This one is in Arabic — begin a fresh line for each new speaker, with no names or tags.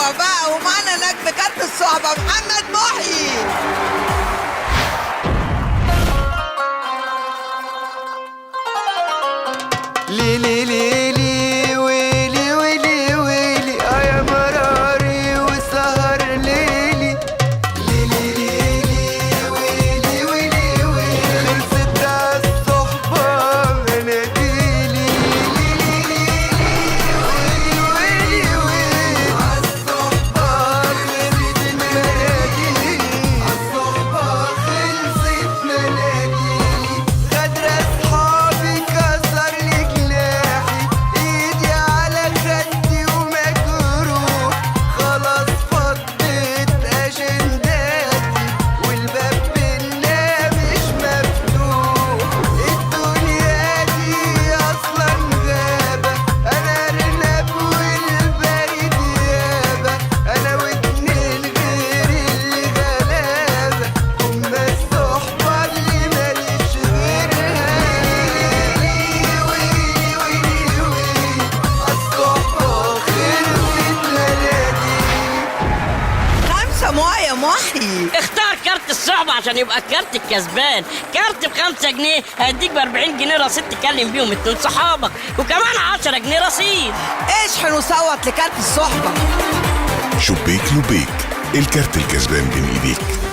الاسبوع بقى، ومعانا نجم كارت الصحبه محمد محي.
ليلي ليلي ويلي ويلي ويلي يا مراري وسهر ليلي. ليلي ليلي ويلي ويلي ويلي خلصت الصحبة مناديلي. ليلي ليلي ويلي ويلي ويلي عالصحبة خلصت مناديلي. عالصحبة خلصت مناديلي. غدر أصحابي كسر لي جناحي، ايدي على خدي ومجروح. خلاص فضيت اجنداتي والباب بينا مش مفتوح. الدنيا دي اصلا غابة، انا ارنب والبريد يابا. انا واتنين غير اللي غلابة، هما الصحبة اللي ماليش غيرها. ويلي ويلي ويلي ويلي عالصحبة خلصت مناديلي.
5 يا محي.
اختار كارت الصحبة عشان يبقى الكارت الكسبان. كارت ب5 جنيه هيديك ب40 جنيه رصيد تكلم بيهم 2 صحابك، وكمان 10 جنيه رصيد.
اشحن وصوت لكارت الصحبه.
شبيك لبيك، الكارت الكسبان بين ايديك.